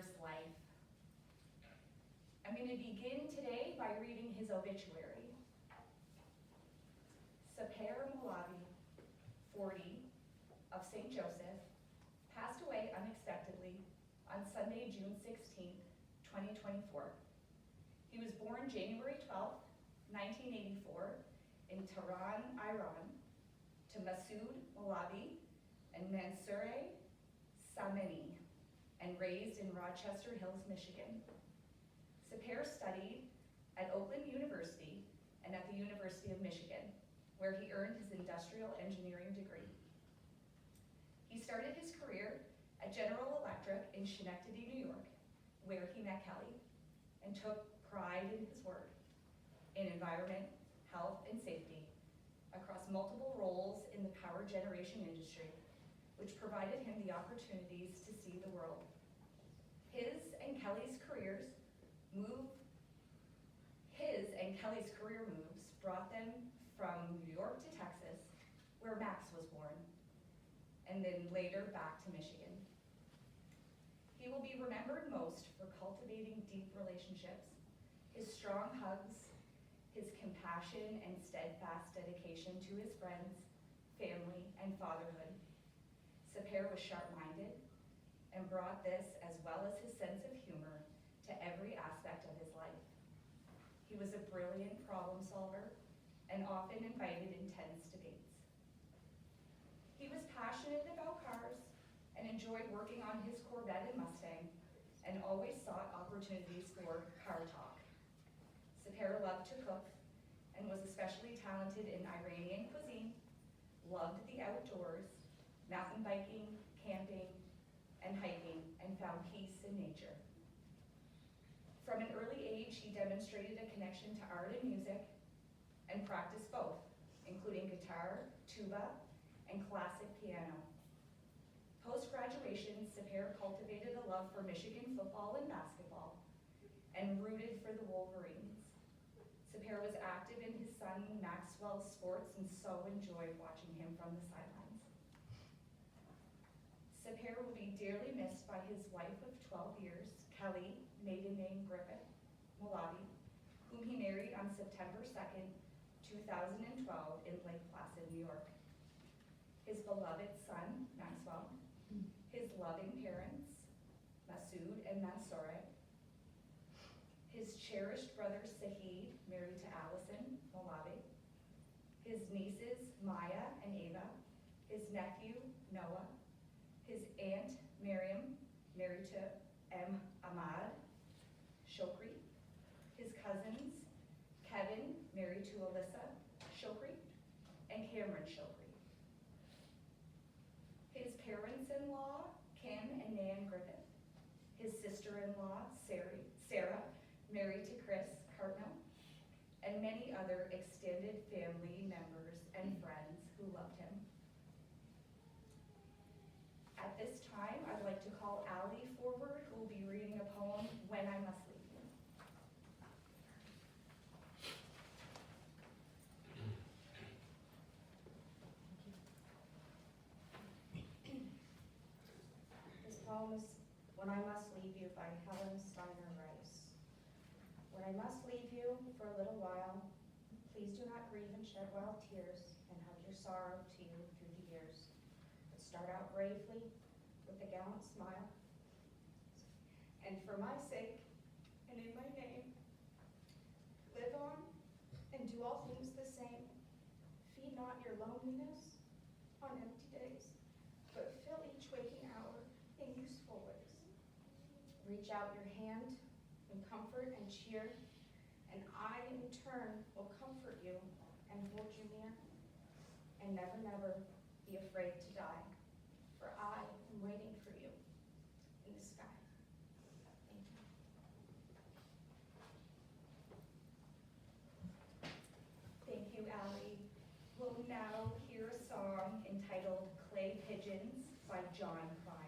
Sepehr's life. I'm going to begin today by reading his obituary. Sepehr Mowlavi, 40, of St. Joseph, passed away unexpectedly on Sunday, June 16, 2024. He was born January 12, 1984, in Tehran, Iran, to Masoud Mowlavi and Mansoureh Sameni, and raised in Rochester Hills, Michigan. Sepehr studied at Oakland University and at the University of Michigan, where he earned his industrial engineering degree. He started his career at General Electric in Schenectady, New York, where he met Kelly and took pride in his work in environment, health, and safety across multiple roles in the power generation industry, which provided him the opportunities to see the world. His and Kelly's career moves brought them from New York to Texas, where Max was born, and then later back to Michigan. He will be remembered most for cultivating deep relationships, his strong hugs, his compassion and steadfast dedication to his friends, family, and fatherhood. Sepehr was sharp-minded and brought this, as well as his sense of humor, to every aspect of his life. He was a brilliant problem solver and often invited intense debates. He was passionate about cars and enjoyed working on his Corvette and Mustang, and always sought opportunities for car talk. Sepehr loved to cook and was especially talented in Iranian cuisine, loved the outdoors, mountain biking, camping, and hiking, and found peace in nature. From an early age, he demonstrated a connection to art and music and practiced both, including guitar, tuba, and classic piano. Post-graduation, Sepehr cultivated a love for Michigan football and basketball and rooted for the Wolverines. Sepehr was active in his son Maxwell's sports and so enjoyed watching him from the sidelines. Sepehr will be dearly missed by his wife of 12 years, Kelly, maiden name Griffith Mowlavi, whom he married on September 2nd, 2012 in Lake Placid, New York. His beloved son, Maxwell, his loving parents, Masoud and Mansoureh, his cherished brother Sahid, married to Allison Mowlavi, his nieces Maya and Ava, his nephew Noah, his aunt Miriam, married to Ahmad Shokri, his cousins Kevin, married to Alyssa Shokri, and Cameron Shokri. His parents-in-law, Kim and Nan Griffith, his sister-in-law, Sarah, married to Chris Cartnell, and many other extended family members and friends who loved him. At this time, I'd like to call Allie forward, who will be reading a poem, When I Must Leave You. This poem is When I Must Leave You by Helen Steiner Rice. When I must leave you for a little while, please do not grieve and shed wild tears and hug your sorrow to you through the years. But start out bravely with a gallant smile. And for my sake and in my name, live on and do all things the same. Feed not your loneliness on empty days, but fill each waking hour in useful ways. Reach out your hand in comfort and cheer, and I in turn will comfort you and hold you near. And never, never be afraid to die, for I am waiting for you in the sky. Thank you. Thank you, Allie. We'll now hear a song entitled Clay Pigeons by John Prine.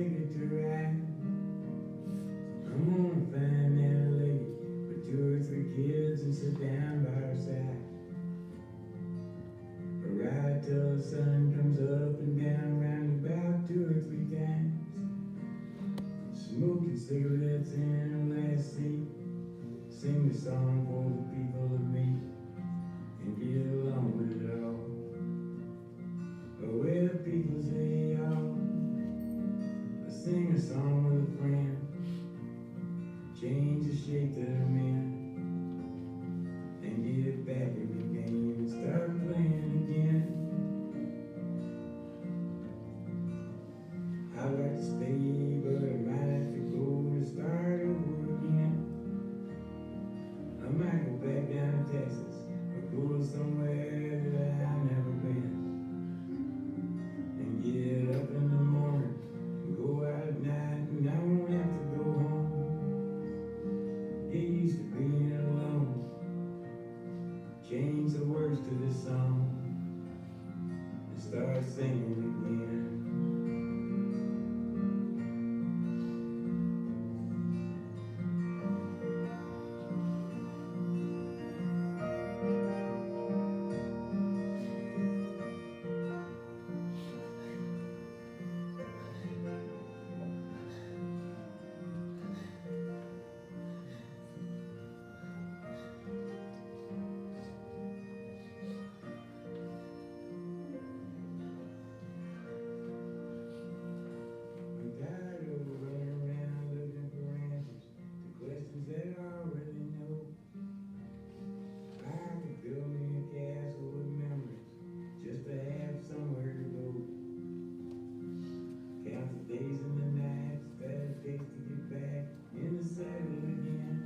ticket to ride. I'm gonna find that lady with 2 or 3 kids and sit down by her side. Ride till the sun comes up and down round about 2 or 3 times. Smoking cigarettes in the last seat. Sing the song for the people to meet and get along with it all. But where the people say y'all, I sing a song with a friend. Change the shape that I'm in and get back in the game and start playing again. I'd like to stay, but I might have to go to start over again. I might go back down to Texas or go to somewhere that I've never been and get up in the morning and go out at night and I won't have to go home. Get used to being alone. Change the words to this song and start singing again. I'm tired of running around looking for answers to questions that I already know. I could build me a castle with memories just to have somewhere to go. Count the days and the nights that it takes to get back in the saddle again.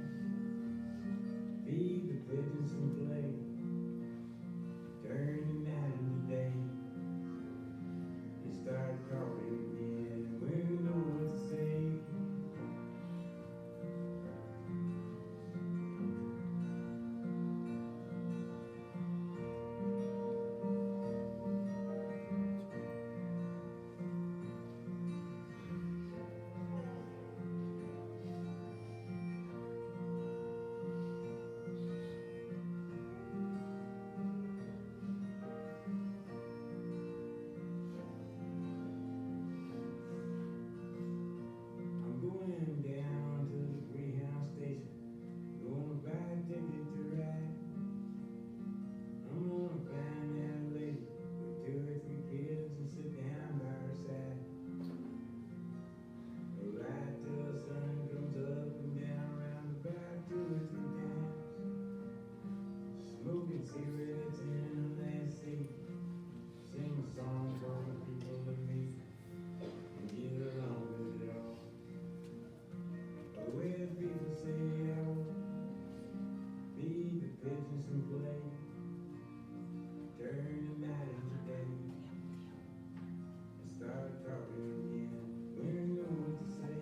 Feed the pigeons some play. Turn the night into day. And start talking again when you know what to say. I'm going down to the Greyhound station, gonna buy a ticket to ride. I'm gonna find that lady with 2 or 3 kids and sit down by her side. Ride till the sun comes up and down round about 2 or 3 times. Smoking cigarettes in the last seat. Sing a song for the people to meet and get along with it all. But where people say oh, feed the pigeons some play. Turn the night into day and start talking again when you know what to say.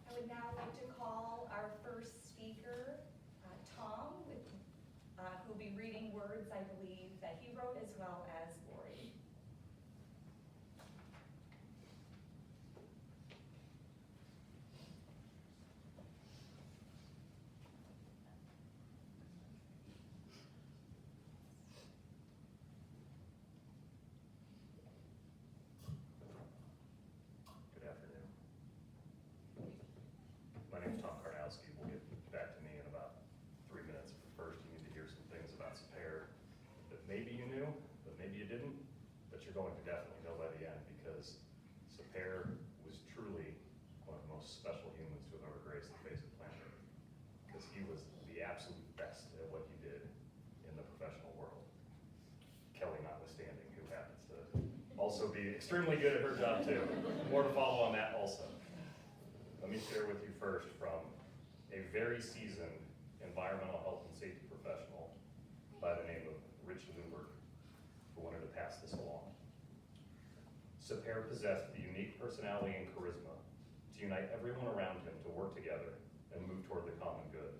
I would now like to call our first speaker, Tom, who'll be reading words, I believe, that he wrote as well as Lori. Good afternoon. My name's Tom Karnowski. We'll get back to me in about 3 minutes. But first, you need to hear some things about Sepehr that maybe you knew, but maybe you didn't, but you're going to definitely know by the end, because Sepehr was truly one of the most special humans to have ever graced the face of planet Earth, because he was the absolute best at what he did in the professional world. Kelly notwithstanding, who happens to also be extremely good at her job too. More to follow on that also. share with you first from a very seasoned environmental health and safety professional by the name of Rich Luberg, who wanted to pass this along. Sepehr possessed the unique personality and charisma to unite everyone around him to work together and move toward the common good.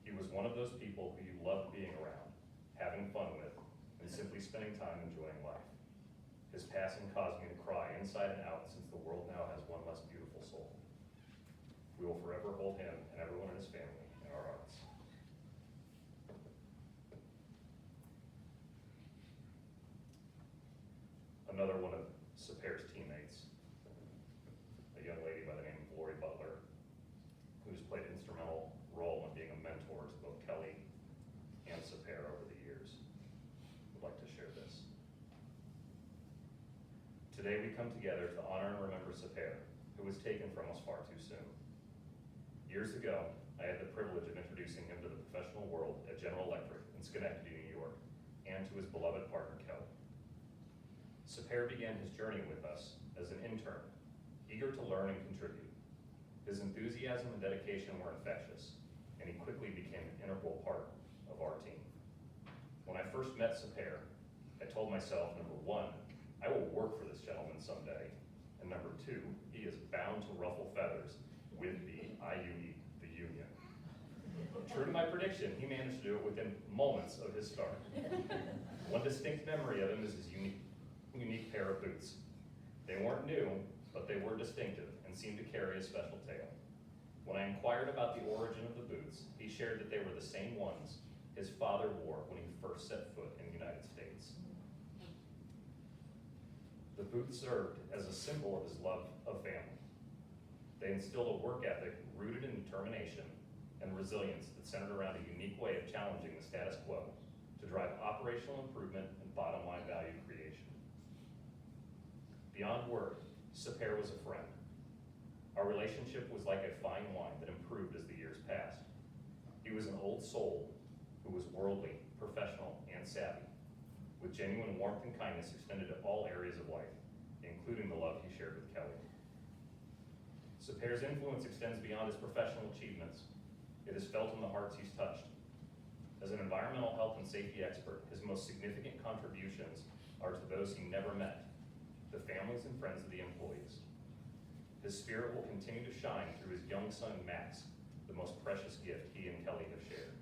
He was one of those people who you loved being around, having fun with, and simply spending time enjoying life. His passing caused me to cry inside and out, since the world now has one less beautiful soul. We will forever hold him and everyone in his family in our hearts. Another one of Sepehr's teammates, a young lady by the name of Mowlavi, who's played an instrumental role in being a mentor to both Kelly and Sepehr over the years, would like to share this. Today we come together to honor and remember Sepehr, who was taken from us far too soon. Years ago, I had the privilege of introducing him to the professional world at General Electric in Schenectady, New York, and to his beloved partner, Kelly. Sepehr began his journey with us as an intern, eager to learn and contribute. His enthusiasm and dedication were infectious, and he quickly became an integral part of our team. When I first met Sepehr, I told myself, number one, I will work for this gentleman someday, and number two, he is bound to ruffle feathers with the IUE, the union. True to my prediction, he managed to do it within moments of his start. One distinct memory of him is his unique pair of boots. They weren't new, but they were distinctive and seemed to carry a special tale. When I inquired about the origin of the boots, he shared that they were the same ones his father wore when he first set foot in the United States. The boots served as a symbol of his love of family. They instilled a work ethic rooted in determination and resilience that centered around a unique way of challenging the status quo to drive operational improvement and bottom line value creation. Beyond work, Sepehr was a friend. Our relationship was like a fine wine that improved as the years passed. He was an old soul who was worldly, professional, and savvy, with genuine warmth and kindness extended to all areas of life, including the love he shared with Kelly. Sepehr's influence extends beyond his professional achievements. It is felt in the hearts he's touched. As an environmental health and safety expert, his most significant contributions are to those he never met, the families and friends of the employees. His spirit will continue to shine through his young son, Max, the most precious gift he and Kelly have shared.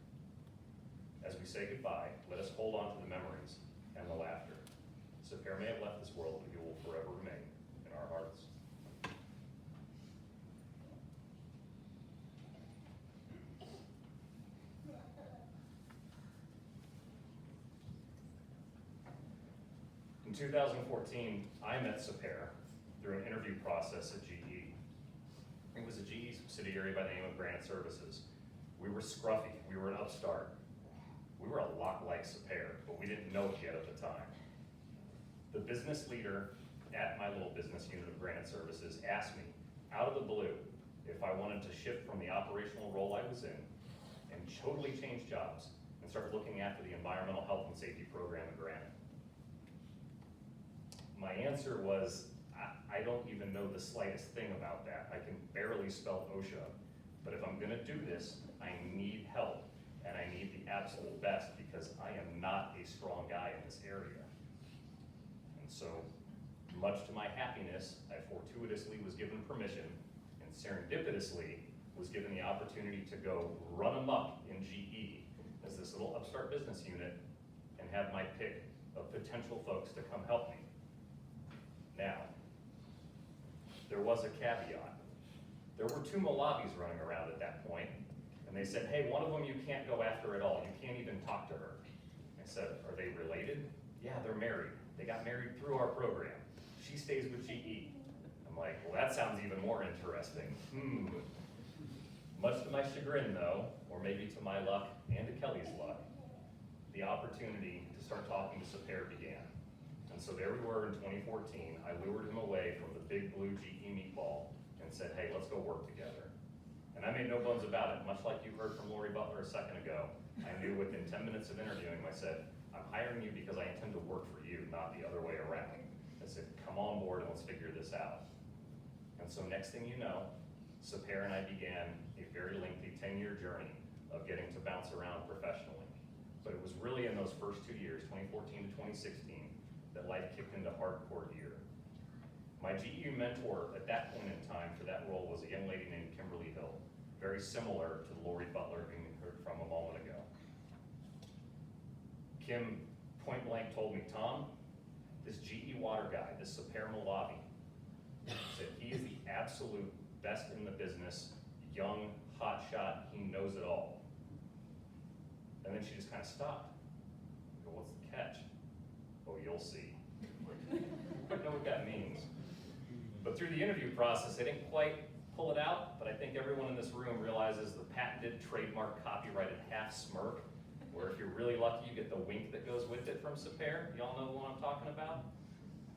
As we say goodbye, let us hold on to the memories and the laughter. Sepehr may have left this world, but he will forever remain in our hearts. In 2014, I met Sepehr through an interview process at GE. It was a GE subsidiary by the name of Granite Services. We were scruffy, we were an upstart. We were a lot like Sepehr, but we didn't know it yet at the time. The business leader at my little business unit of Granite Services asked me, out of the blue, if I wanted to shift from the operational role I was in and totally change jobs and start looking after the environmental health and safety program at Granite. My answer was, I don't even know the slightest thing about that. I can barely spell OSHA, but if I'm gonna do this, I need help, and I need the absolute best because I am not a strong guy in this area. And so, much to my happiness, I fortuitously was given permission and serendipitously was given the opportunity to go run amok in GE as this little upstart business unit and have my pick of potential folks to come help me. Now, there was a caveat. There were two Mowlavis running around at that point, and they said, hey, one of them you can't go after at all. You can't even talk to her. I said, are they related? Yeah, they're married. They got married through our program. She stays with GE. I'm like, well, that sounds even more interesting. Much to my chagrin, though, or maybe to my luck and to Kelly's luck, the opportunity to start talking to Sepehr began. And so there we were in 2014. I lured him away from the big blue GE meatball and said, hey, let's go work together. And I made no bones about it. Much like you heard from Mowlavi a second ago, I knew within 10 minutes of interviewing him, I said, I'm hiring you because I intend to work for you, not the other way around. I said, come on board and let's figure this out. And so next thing you know, Sepehr and I began a very lengthy 10-year journey of getting to bounce around professionally. But it was really in those first 2 years, 2014 to 2016, that life kicked into hardcore gear. My GE mentor at that point in time for that role was a young lady named Kimberly Hill, very similar to Lori Butler whom you heard from a moment ago. Kim point blank told me, Tom, this GE water guy, this Sepehr Mowlavi, said he is the absolute best in the business, young, hot shot, he knows it all. And then she just kind of stopped. I go, what's the catch? Oh, you'll see. I don't know what that means. But through the interview process, I didn't quite pull it out, but I think everyone in this room realizes the patented, trademark, copyrighted half smirk, where if you're really lucky, you get the wink that goes with it from Sepehr. Y'all know what I'm talking about?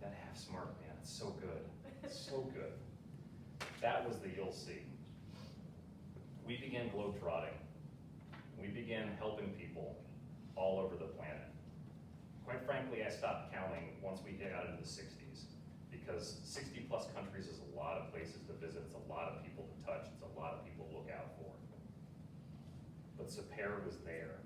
That half smirk, man, it's so good. It's so good. That was the you'll see. We began globetrotting. We began helping people all over the planet. Quite frankly, I stopped counting once we got into the 60s, because 60 plus countries is a lot of places to visit, it's a lot of people to touch, it's a lot of people to look out for. But Sepehr was there.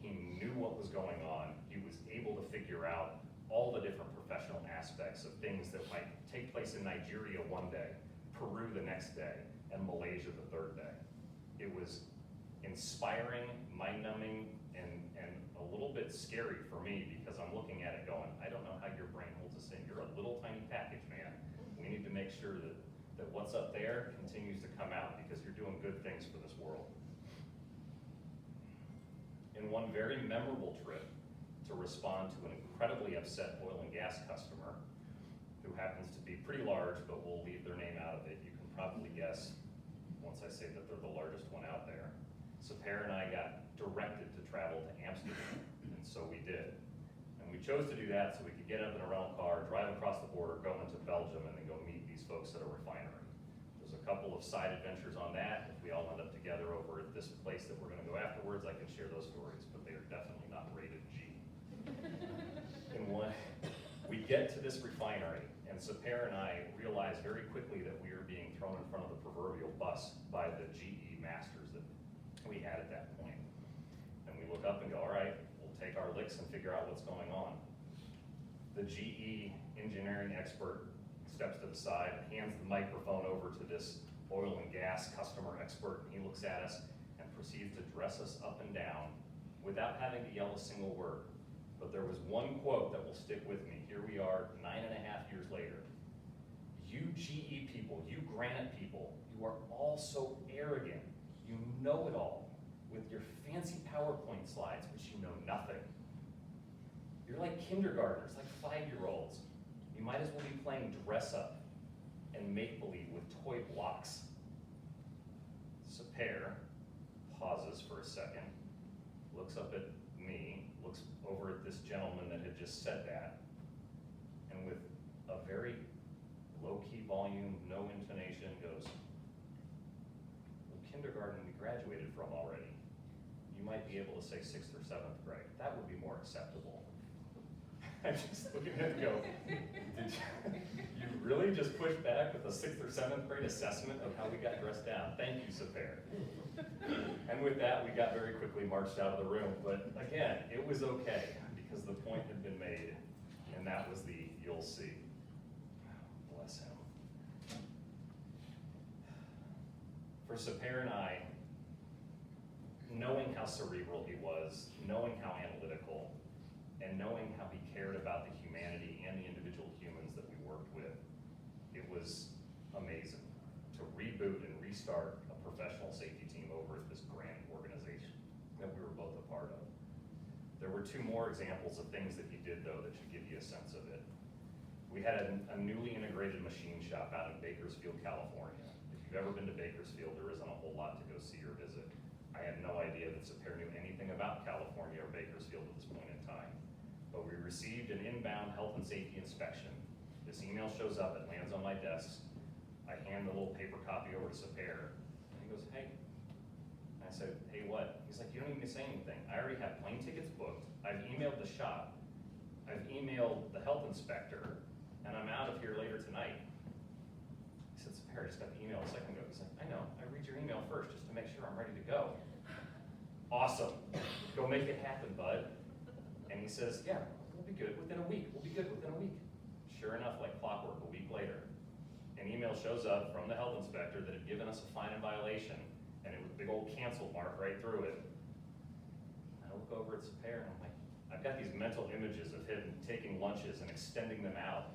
He knew what was going on. He was able to figure out all the different professional aspects of things that might take place in Nigeria one day, Peru the next day, and Malaysia the third day. It was inspiring, mind-numbing, and a little bit scary for me, because I'm looking at it going, I don't know how your brain holds this in. You're a little tiny package, man. We need to make sure that what's up there continues to come out, because you're doing good things for this world. In one very memorable trip to respond to an incredibly upset oil and gas customer, who happens to be pretty large, but we'll leave their name out of it. You can probably guess once I say that they're the largest one out there. Sepehr and I got directed to travel to Amsterdam, and so we did. And we chose to do that so we could get up in a rental car, drive across the border, go into Belgium, and then go meet these folks at a refinery. There's a couple of side adventures on that. If we all end up together over at this place that we're gonna go afterwards, I can share those stories, but they are definitely not rated G. In one, we get to this refinery, and Sepehr and I realize very quickly that we are being thrown in front of the proverbial bus by the GE masters that we had at that point. And we look up and go, all right, we'll take our licks and figure out what's going on. The GE engineering expert steps to the side, hands the microphone over to this oil and gas customer expert, and he looks at us and proceeds to dress us up and down without having to yell a single word. But there was one quote that will stick with me. Here we are 9.5 years later. You GE people, you Granite people, you are all so arrogant. You know it all with your fancy PowerPoint slides, which you know nothing. You're like kindergartners, like 5-year-olds. You might as well be playing dress up and make-believe with toy blocks. Sepehr pauses for a second, looks up at me, looks over at this gentleman that had just said that, and with a very low-key volume, no intonation, goes, well, kindergarten we graduated from already. You might be able to say 6th or 7th grade. That would be more acceptable. I'm just looking at him and go, did you really just push back with a 6th or 7th grade assessment of how we got dressed down? Thank you, Sepehr. And with that, we got very quickly marched out of the room. But again, it was okay, because the point had been made, and that was the you'll see. Bless him. For Sepehr and I, knowing how cerebral he was, knowing how analytical, and knowing how he cared about the humanity and the individual humans that we worked with, it was amazing to reboot and restart a professional safety team over at this grand organization that we were both a part of. There were 2 more examples of things that he did, though, that should give you a sense of it. We had a newly integrated machine shop out in Bakersfield, California. If you've ever been to Bakersfield, there isn't a whole lot to go see or visit. I had no idea that Sepehr knew anything about California or Bakersfield at this point in time. But we received an inbound health and safety inspection. This email shows up, it lands on my desk. I hand the little paper copy over to Sepehr, and he goes, hey. And I said, hey, what? He's like, you don't need to say anything. I already have plane tickets booked. I've emailed the shop. I've emailed the health inspector, and I'm out of here later tonight. I said, Sepehr, I just got the email a second ago. He's like, I read your email first just to make sure I'm ready to go. Awesome. Go make it happen, bud. And he says, yeah, we'll be good within a week. We'll be good within a week. Sure enough, like clockwork, a week later, an email shows up from the health inspector that had given us a fine and violation, and it was a big old cancel mark right through it. I look over at Sepehr and I'm like, I've got these mental images of him taking lunches and extending them out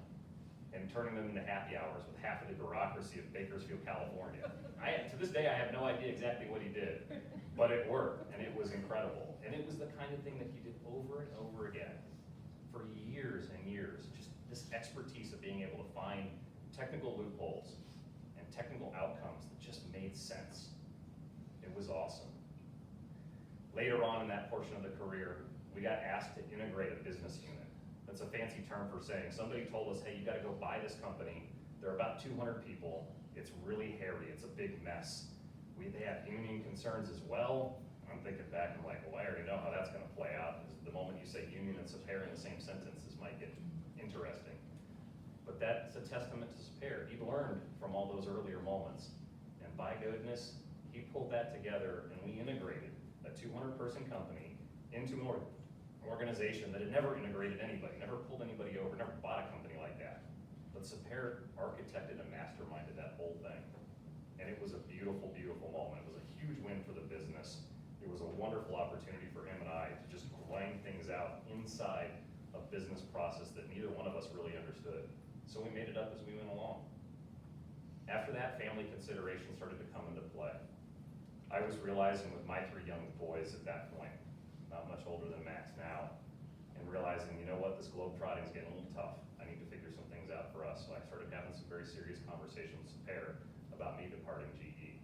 and turning them into happy hours with half of the bureaucracy of Bakersfield, California. To this day, I have no idea exactly what he did, but it worked, and it was incredible. And it was the kind of thing that he did over and over again for years and years. Just this expertise of being able to find technical loopholes and technical outcomes that just made sense. It was awesome. Later on in that portion of the career, we got asked to integrate a business unit. That's a fancy term for saying somebody told us, hey, you gotta go buy this company. There are about 200 people. It's really hairy, it's a big mess. They have union concerns as well. I'm thinking back, I'm like, well, I already know how that's gonna play out. Because the moment you say union and Sepehr in the same sentence, this might get interesting. But that's a testament to Sepehr. He learned from all those earlier moments. And by goodness, he pulled that together and we integrated a 200-person company into an organization that had never integrated anybody, never pulled anybody over, never bought a company like that. But Sepehr architected and masterminded that whole thing. And it was a beautiful, beautiful moment. It was a huge win for the business. It was a wonderful opportunity for him and I to just grind things out inside a business process that neither one of us really understood. So we made it up as we went along. After that, family considerations started to come into play. I was realizing with my 3 young boys at that point, not much older than Max now, and realizing, you know what, this globetrotting is getting a little tough. I need to figure some things out for us. So I started having some very serious conversations with Sepehr about me departing GE.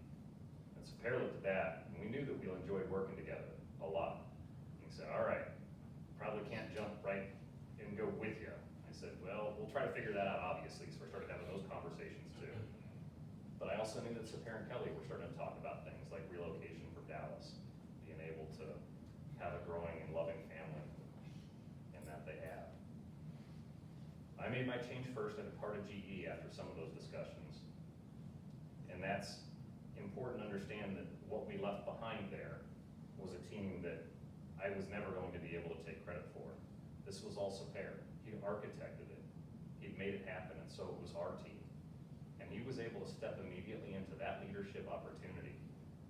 And Sepehr looked at that, and we knew that we enjoyed working together a lot. And he said, all right, probably can't jump right and go with you. I said, well, we'll try to figure that out, obviously. So we started having those conversations too. But I also knew that Sepehr and Kelly were starting to talk about things like relocation from Dallas, being able to have a growing and loving family, and that they have. I made my change first and departed GE after some of those discussions. And that's important to understand that what we left behind there was a team that I was never going to be able to take credit for. This was all Sepehr. He architected it. He'd made it happen, and so it was our team. And he was able to step immediately into that leadership opportunity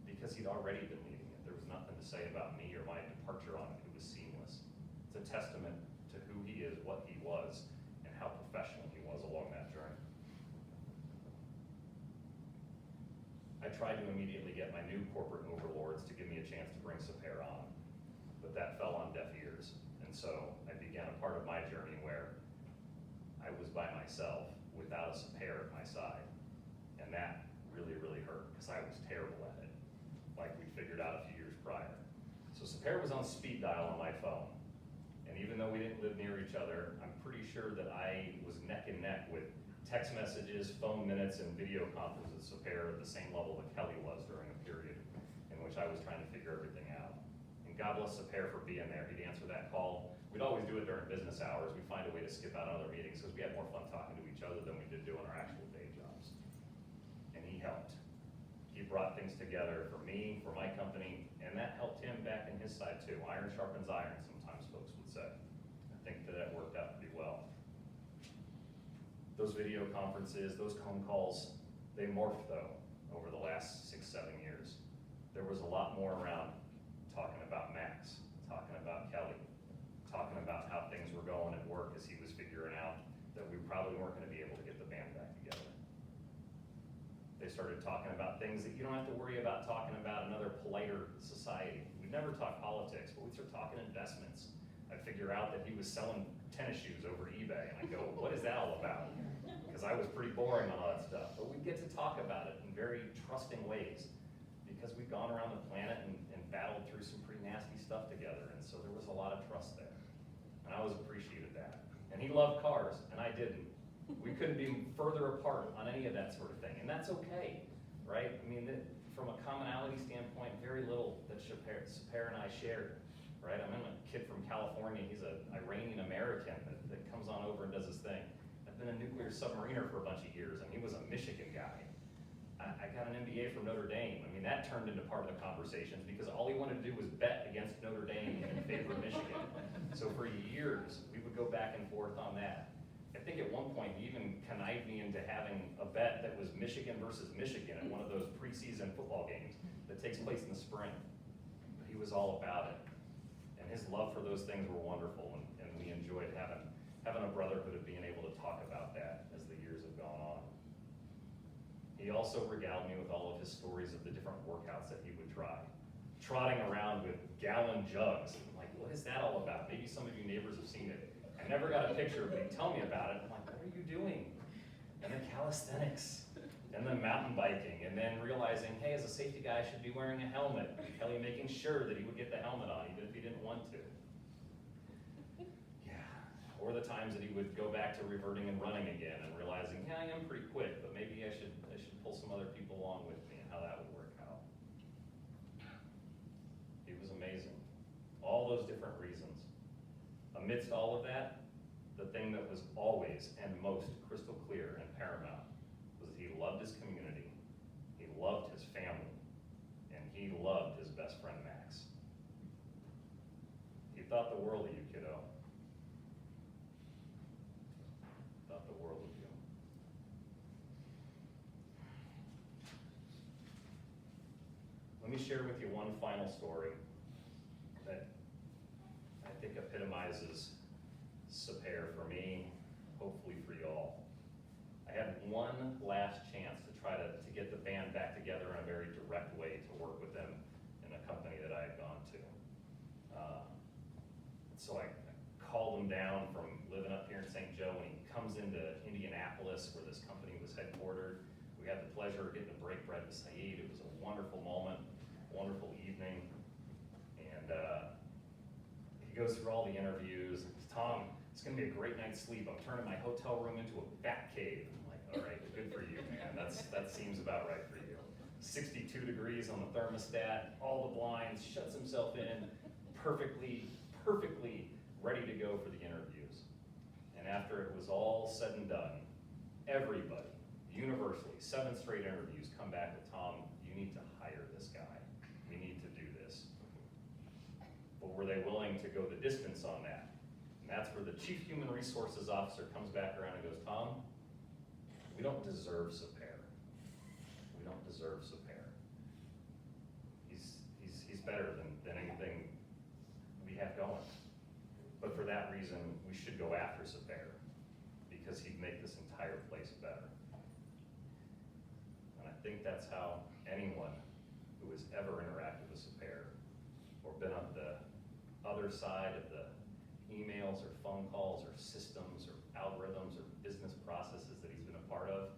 because he'd already been leading it. There was nothing to say about me or my departure on it. It was seamless. It's a testament to who he is, what he was, and how professional he was along that journey. I tried to immediately get my new corporate overlords to give me a chance to bring Sepehr on, but that fell on deaf ears. And so I began a part of my journey where I was by myself without a Sepehr at my side. And that really, really hurt because I was terrible at it, like we figured out a few years prior. So Sepehr was on speed dial on my phone. And even though we didn't live near each other, I'm pretty sure that I was neck and neck with text messages, phone minutes, and video conferences with Sepehr at the same level that Kelly was during a period in which I was trying to figure everything out. And God bless Sepehr for being there. He'd answer that call. We'd always do it during business hours. We'd find a way to skip out on other meetings because we had more fun talking to each other than we did doing our actual day jobs. And he helped. He brought things together for me, for my company, and that helped him back in his side too. Iron sharpens iron, sometimes folks would say. I think that worked out pretty well. Those video conferences, those phone calls, they morphed though over the last 6-7 years. There was a lot more around talking about Max, talking about Kelly, talking about how things were going at work as he was figuring out that we probably weren't going to be able to get the band back together. They started talking about things that you don't have to worry about talking about in another politer society. We'd never talk politics, but we'd start talking investments. I'd figure out that he was selling tennis shoes over eBay, and I go, what is that all about? Because I was pretty boring on all that stuff. But we'd get to talk about it in very trusting ways because we'd gone around the planet and battled through some pretty nasty stuff together, and so there was a lot of trust there. And I always appreciated that. And he loved cars, and I didn't. We couldn't be further apart on any of that sort of thing, and that's okay, right? I mean, from a commonality standpoint, very little that Sepehr and I shared, right? I'm a kid from California. He's an Iranian American that comes on over and does his thing. I've been a nuclear submariner for a bunch of years, and he was a Michigan guy. I got an MBA from Notre Dame. I mean, that turned into part of the conversations because all he wanted to do was bet against Notre Dame and in favor of Michigan. So for years, we would go back and forth on that. I think at one point, he even connived me into having a bet that was Michigan versus Michigan at one of those preseason football games that takes place in the spring. But he was all about it. And his love for those things were wonderful, and we enjoyed having a brotherhood of being able to talk about that as the years have gone on. He also regaled me with all of his stories of the different workouts that he would try. Trotting around with gallon jugs. I'm like, what is that all about? Maybe some of you neighbors have seen it. I never got a picture, but he'd tell me about it. I'm like, what are you doing? And then calisthenics, and then mountain biking, and then realizing, hey, as a safety guy, I should be wearing a helmet. And Kelly making sure that he would get the helmet on, even if he didn't want to. Or the times that he would go back to reverting and running again and realizing, yeah, I am pretty quick, but maybe I should pull some other people along with me and how that would work out. It was amazing. All those different reasons. Amidst all of that, the thing that was always and most crystal clear and paramount was that he loved his community, he loved his family, and he loved his best friend, Max. He thought the world of you, kiddo. Let me share with you one final story that I think epitomizes Sepehr for me, hopefully for you all. I had one last chance to try to get the band back together in a very direct way to work with them in a company that I had gone to. So I called him down from living up here in St. Joe, and he comes into Indianapolis where this company was headquartered. We had the pleasure of getting to break bread with Saeed. It was a wonderful moment. Wonderful evening, and he goes through all the interviews. Tom, it's gonna be a great night's sleep. I'm turning my hotel room into a bat cave. I'm like, all right, good for you, man. That seems about right for you. 62 degrees on the thermostat, all the blinds, shuts himself in, perfectly ready to go for the interviews. And after it was all said and done, everybody, universally, 7 straight interviews, come back with Tom, you need to hire this guy. We need to do this. But were they willing to go the distance on that? And that's where the Chief Human Resources Officer comes back around and goes, Tom, we don't deserve Sepehr. We don't deserve Sepehr. He's better than anything we have going. But for that reason, we should go after Sepehr because he'd make this entire place better. And I think that's how anyone who has ever interacted with Sepehr or been on the other side of the emails or phone calls or systems or algorithms or business processes that he's been a part of,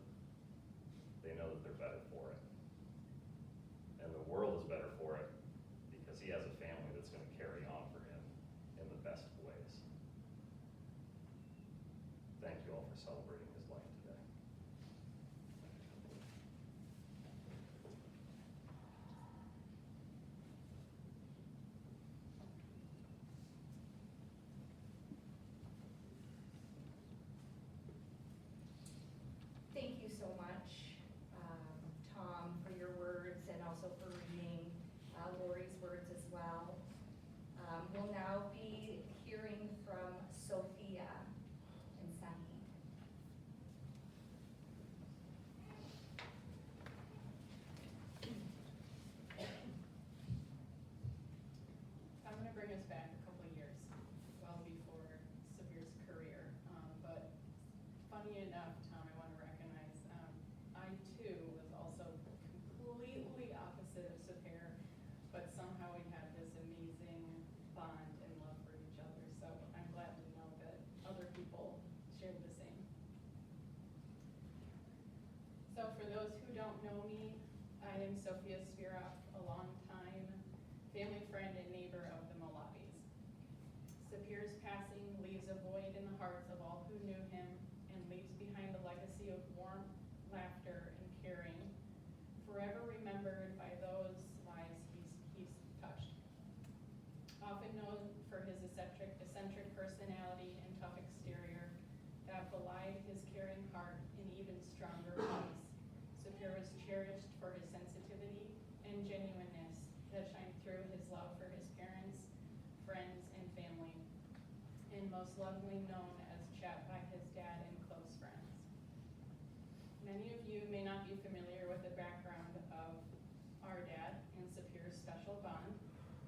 they know that they're better for it. And the world is better for it because he has a family that's going to carry on for him in the best of ways. Thank you all for celebrating his life today. Thank you so much, Tom, for your words and also for reading Lori's words as well. We'll now be hearing from Sophia and Saeed. I'm going to bring us back a couple of years, well before Sepehr's career. But funny enough, Tom, I want to recognize, I too was also completely opposite of Sepehr, but somehow we had this amazing bond and love for each other. So I'm glad to know that other people shared the same. So for those who don't know me, I am Sophia Sepehr, a longtime family friend and neighbor of the Mowlavis. Sepehr's passing leaves a void in the hearts of all who knew him and leaves behind a legacy of warmth, laughter, and caring, forever remembered by those lives he's touched. Often known for his eccentric personality and tough exterior that belied his caring heart in even stronger ways, Sepehr was cherished most lovingly known as Chet by his dad and close friends. Many of you may not be familiar with the background of our dad and Sepehr's special bond,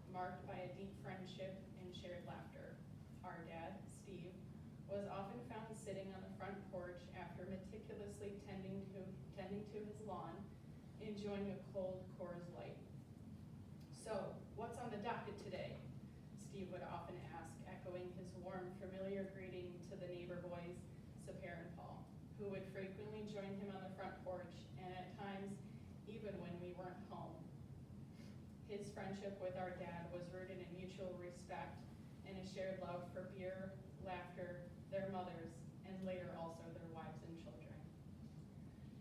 marked by a deep friendship and shared laughter. Our dad, Steve, was often found sitting on the front porch after meticulously tending to his lawn, enjoying a cold Coors Light. "So, what's on the docket today?" Steve would often ask, echoing his warm, familiar greeting to the neighbor boys, Sepehr and Paul, who would frequently join him on the front porch, and at times, even when we weren't home. His friendship with our dad was rooted in mutual respect and a shared love for beer, laughter, their mothers, and later also their wives and children.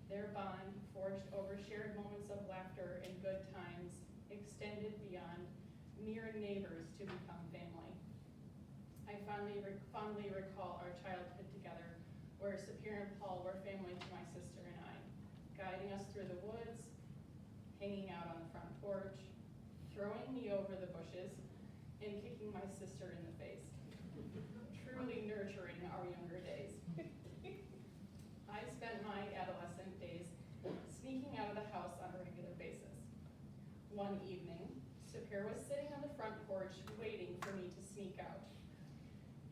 Their bond, forged over shared moments of laughter and good times, extended beyond mere neighbors to become family. I fondly recall our childhood together, where Sepehr and Paul were family to my sister and I, guiding us through the woods, hanging out on the front porch, throwing me over the bushes, and kicking my sister in the face. Truly nurturing our younger days. I spent my adolescent days sneaking out of the house on a regular basis. One evening, Sepehr was sitting on the front porch waiting for me to sneak out.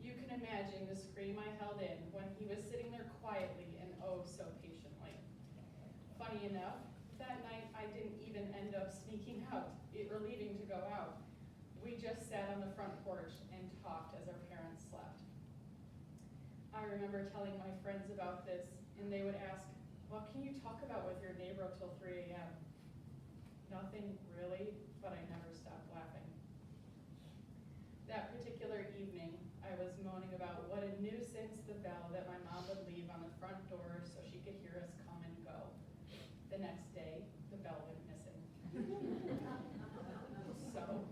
You can imagine the scream I held in when he was sitting there quietly and oh so patiently. Funny enough, that night I didn't even end up sneaking out or leaving to go out. We just sat on the front porch and talked as our parents slept. I remember telling my friends about this, and they would ask, "What can you talk about with your neighbor till 3 a.m.? Nothing really, but I never stopped laughing. That particular evening, I was moaning about what a nuisance the bell that my mom would leave on the front door so she could hear us come and go. The next day, the bell went missing. So,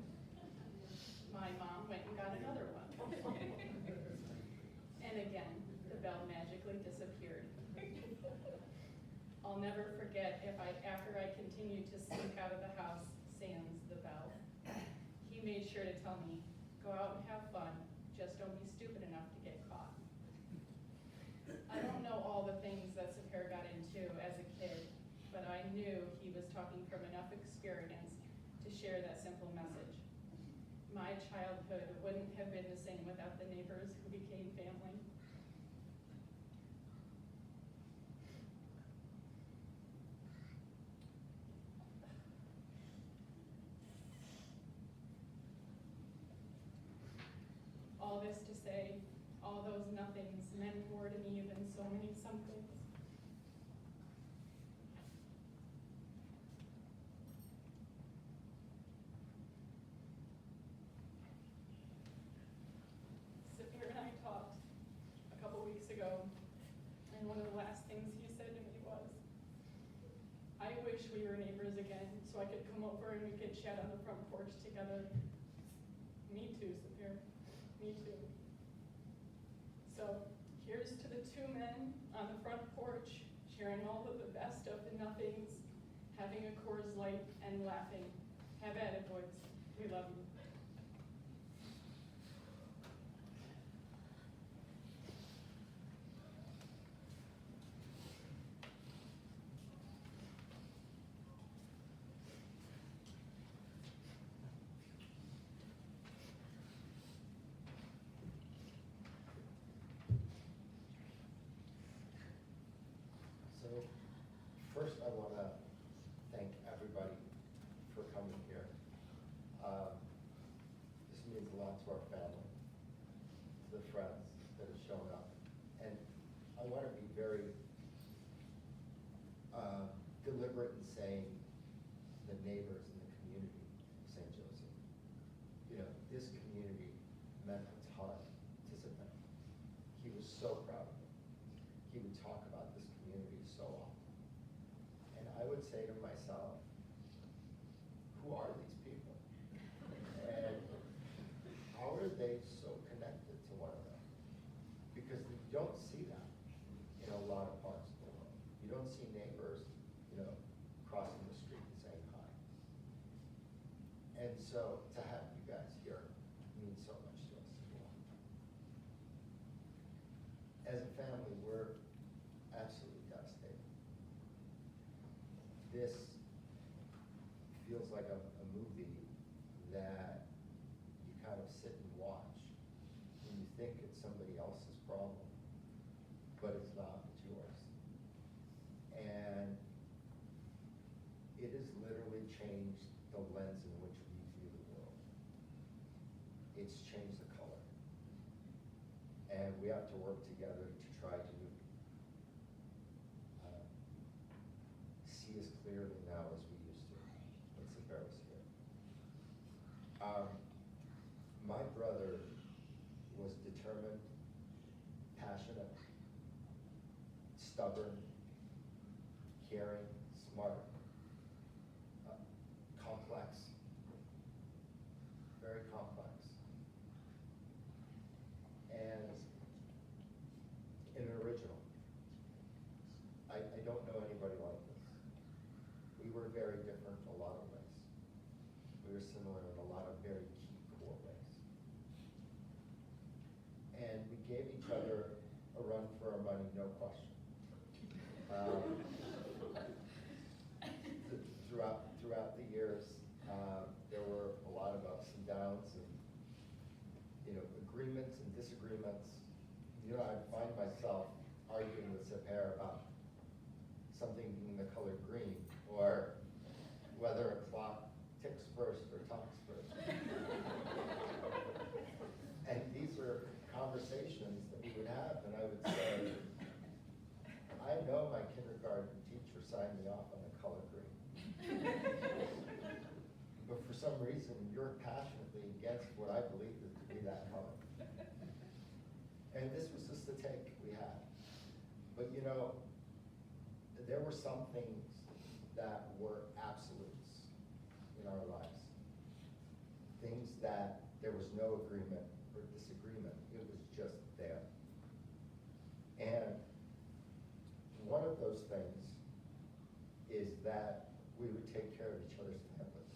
my mom went and got another one. And again, the bell magically disappeared. I'll never forget after I continued to sneak out of the house, sans the bell. He made sure to tell me, "Go out and have fun, just don't be stupid enough to get caught." I don't know all the things that Sepehr got into as a kid, but I knew he was talking from enough experience to share that simple message. My childhood wouldn't have been the same without the neighbors who became family. All this to say, all those nothings meant more to me than so many somethings. Sepehr and I talked a couple weeks ago, and one of the last things he said to me was, "I wish we were neighbors again so I could come over and we could chat on the front porch together." Me too, Sepehr. Me too. So here's to the two men on the front porch, sharing all of the best of the nothings, having a Coors Light and laughing. Have at it, boys. We love you. So, first I want to thank everybody for coming here. This means a lot to our family, to the friends that have shown up. And I want to be very deliberate in saying the neighbors in the community of St. Joseph. You know, this community meant a ton to Sepehr. He was so proud of it. He would talk about this community so often. And I would say to myself, who are these people? And how are they so connected to one another? Because you don't see that in a lot of parts of the world. You don't see neighbors, you know, crossing the street and saying hi. And so to have you guys here means so much to us as well. as a family, we're absolutely devastated. This feels like a movie that you kind of sit and watch, and you think it's somebody else's problem, but it's not, it's yours. And it has literally changed the lens in which we view the world. It's changed the color. And we have to work together to try to see as clearly now as we used to. Let's Sepehr was here. My brother was determined, passionate, stubborn, caring, smart, complex, very complex. And an original. I don't know anybody like this. We were very different in a lot of ways. We were similar in a lot of very key core ways. And we gave each other a run for our money, no question. Throughout the years, there were a lot of ups and downs, and agreements and disagreements. I find myself arguing with Sepehr about something being the color green, or whether a clock ticks first or talks first. And these were conversations that we would have, and I would say, I know my kindergarten teacher signed me off on the color green. But for some reason, you're passionately against what I believe is to be that color. And this was just the take we had. But there were some things that were absolutes in our lives. Things that there was no agreement or disagreement. It was just there. And one of those things is that we would take care of each other's families.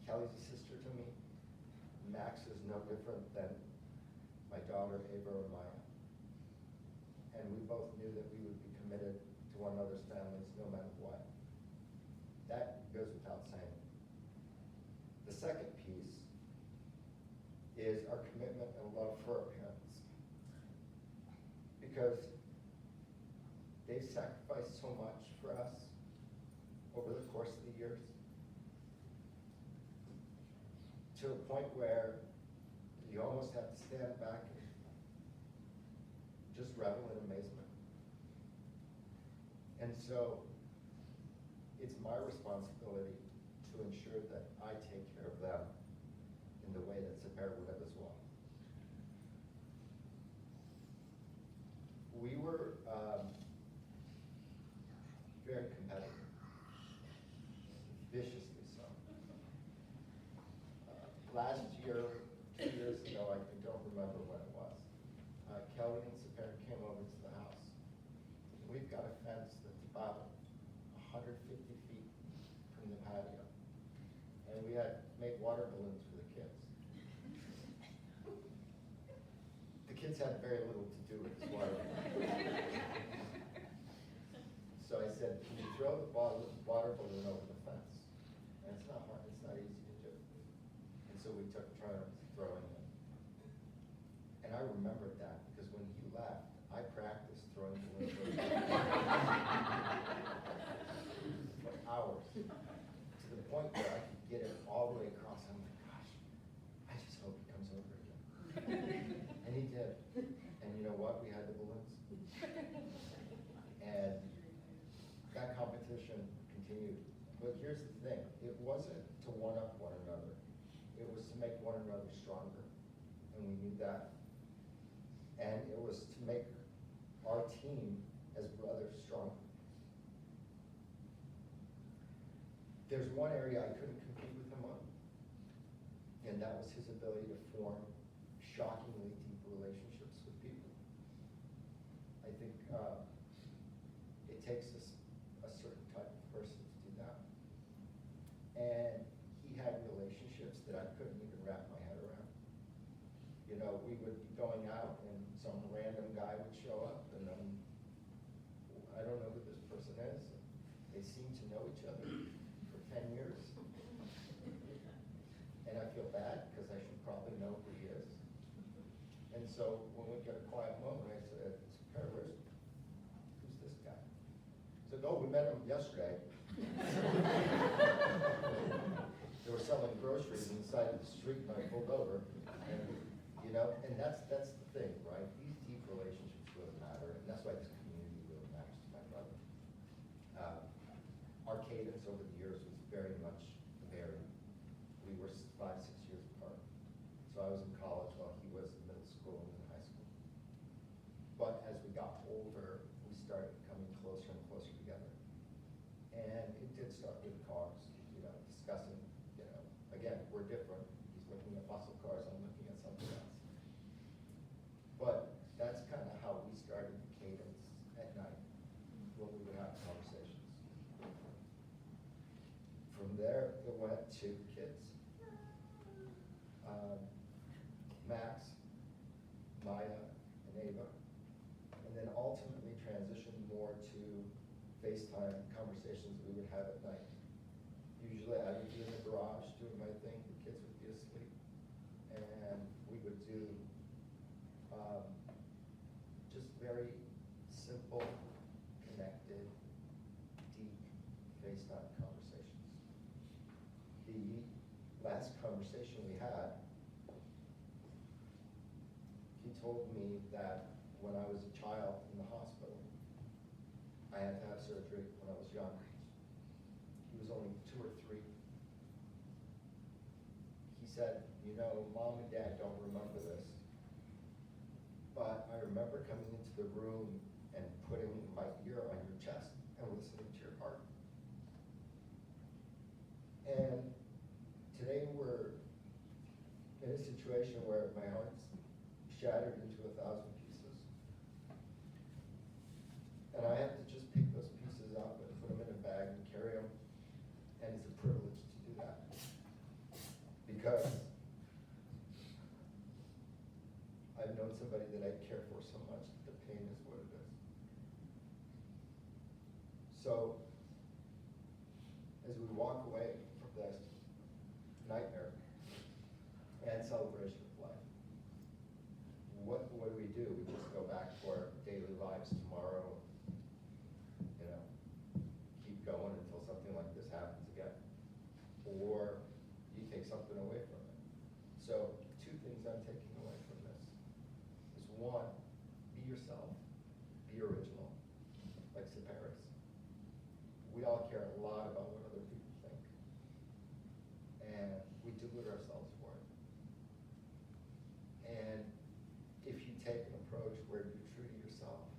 Kelly's a sister to me. Max is no different than my daughter, Ava, or Maya. And we both knew that we would be committed to one another's families no matter what. That goes without saying. The second piece is our commitment and love for our parents. Because they've sacrificed so much for us over the course of the years, to a point where you almost have to stand back and just revel in amazement. And so it's my responsibility to ensure that I take care of them in the way that Sepehr would have as well. We were very competitive, viciously so. Last year, 2 years ago, I don't remember when it was, Kelly and Sepehr came over to the house. We've got a fence that's about 150 feet from the patio. And we had made water balloons for the kids. The kids had very little to do with this water balloon. So I said, can you throw the water balloon over the fence? And it's not hard, it's not easy to do. And so we took turns throwing it. And I remembered that because when he left, I practiced throwing balloons over the fence for hours, to the point where I could get it all the way across. I'm like, gosh, I just hope he comes over again. And he did. And you know what? We had the balloons. And that competition continued. But here's the thing. It wasn't to one-up one another. It was to make one another stronger. And we knew that. And it was to make our team as brothers stronger. There's one area I couldn't compete with him on, and that was his ability to form shockingly deep relationships with people. I think it takes a certain type of person to do that. And he had relationships that I couldn't even wrap my head around. We would be going out and some random random guy would show up, and I don't know who this person is. They seem to know each other for 10 years. And I feel bad, because I should probably know who he is. And so when we get a quiet moment, I said, Sepehr, who's this guy? He said, oh, we met him yesterday. They were selling groceries on the side of the street, and I pulled over. And, and that's the thing, right? These deep relationships really matter, and that's why this community really matters to my brother. Our cadence over the years was very much varied. We were 5, 6 years apart. So I was in college while he was in middle school and in high school. But as we got older, we started coming closer and closer together. And it did start with cars, discussing, again, we're different. He's looking at muscle cars, I'm looking at something else. But that's kind of how we started the cadence at night, when we would have conversations. From there, it went to kids. Max, Maya, and Ava, and then ultimately transitioned more to FaceTime conversations we would have at night. Usually I would be in the garage doing my thing, the kids would be asleep, and we would do just very simple, connected, deep FaceTime conversations. The last conversation we had, he told me that when I was a child in the hospital, I had to have surgery when I was young. He was only 2 or 3. He said, Mom and Dad don't remember this, but I remember coming into the room and putting my ear on your chest and listening to your heart. And today we're in a situation where my heart's shattered into 1,000 pieces. And I have to just pick those pieces up and put them in a bag and carry them. And it's a privilege to do that. Because I've known somebody that I care for so much that the pain is what it is. So, as we walk away from this nightmare and celebration of life, what do we do? We just go back to our daily lives tomorrow, keep going until something like this happens again. Or you take something away from it. So 2 things I'm taking away from this is 1, be yourself, be original, like Sepehr is. We all care a lot about what other people think. And we do it ourselves for it. And if you take an approach where you're true to yourself,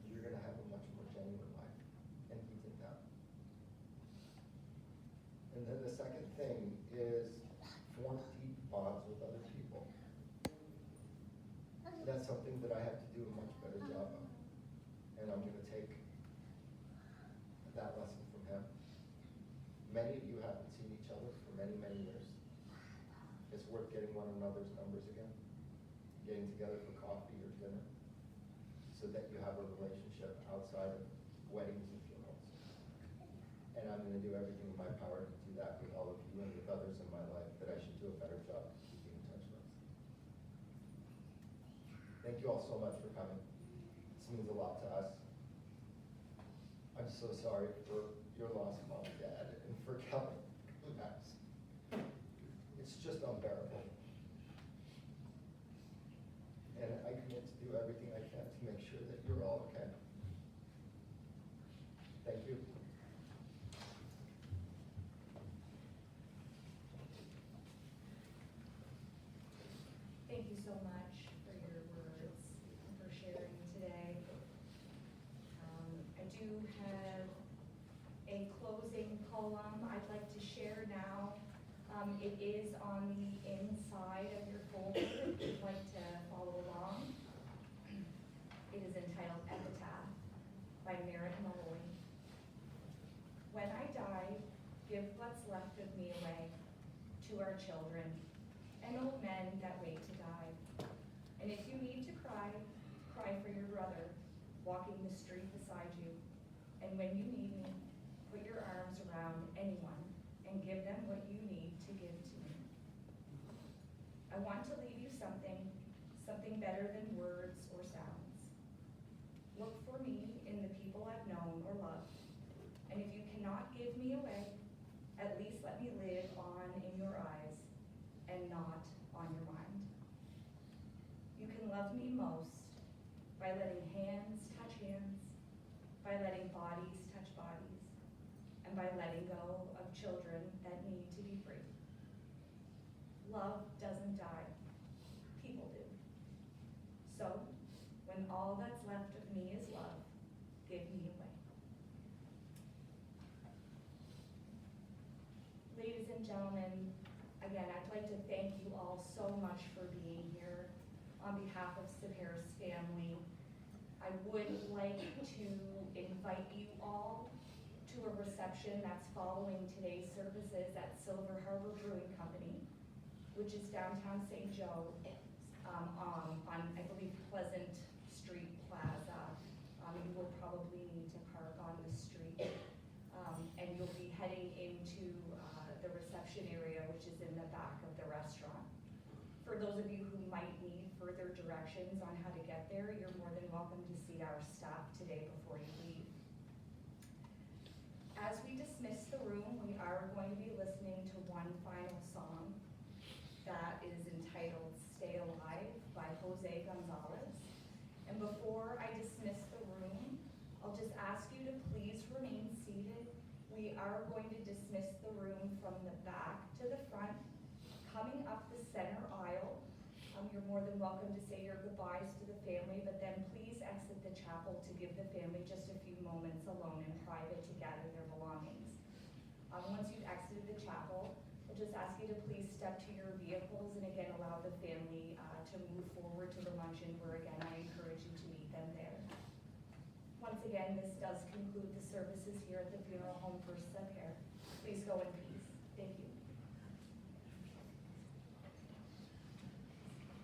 you're going to have a much more genuine life. And he did that. And then the second thing is form deep bonds with other people. That's something that I have to do a much better job of. And I'm going to take that lesson from him. Many of you haven't seen each other for many, many years. It's worth getting one another's numbers again, getting together for coffee or dinner, so that you have a relationship outside of weddings and funerals. And I'm going to do everything in my power to do that with all of you and with others in my life that I should do a better job of keeping in touch with. Thank you all so much for coming. This means a lot to us. I'm so sorry for your loss, Mom and Dad, and for coming. It's just unbearable. And I commit to do everything I can to make sure that you're all okay. Thank you. Thank you so much for your words and for sharing today. I do have a closing poem I'd like to share now. It is on the inside of your folder if you'd like to follow along. It is entitled Epitaph by Mowlavi. When I die, give what's left of me away to our children and old men that wait to die. And if you need to cry, for your brother, walking the street beside you. And when you need me, put your arms around anyone and give them what you need to give to me. I want to leave you something better than words or sounds. Look for me in the people I've known or loved, and if you cannot give me away, at least let me live on in your eyes and not on your mind. You can love me most by letting hands touch hands, by letting bodies touch bodies, and by letting go of children that need to be free. Love doesn't die, people do. So, when all that's left of me is love, give me away. Ladies and gentlemen, again, I'd like to thank you all so much for being here. On behalf of Sepehr's family, I would like to invite you all to a reception that's following today's services at Silver Harbor Brewing Company, which is downtown St. Joe, on, I believe, Pleasant Street Plaza. You will probably need to park on the street, and you'll be heading into the reception area, which is in the back of the restaurant. For those of you who might need further directions on how to get there, you're more than welcome to see our staff today before you leave. As we dismiss the room, we are going to be listening to one final song that is entitled Stay Alive by Jose Gonzalez. And before I dismiss the room, I'll just ask you to please remain seated. We are going to dismiss the room from the back to the front, coming up the center aisle. You're more than welcome to say your goodbyes to the family, but then please exit the chapel to give the family just a few moments alone in private to gather their belongings. Once you've exited the chapel, I'll just ask you to please step to your vehicles and again allow the family to move forward to the luncheon where again I encourage you to meet them there. Once again, this does conclude the services here at the funeral home for Sepehr. Please go in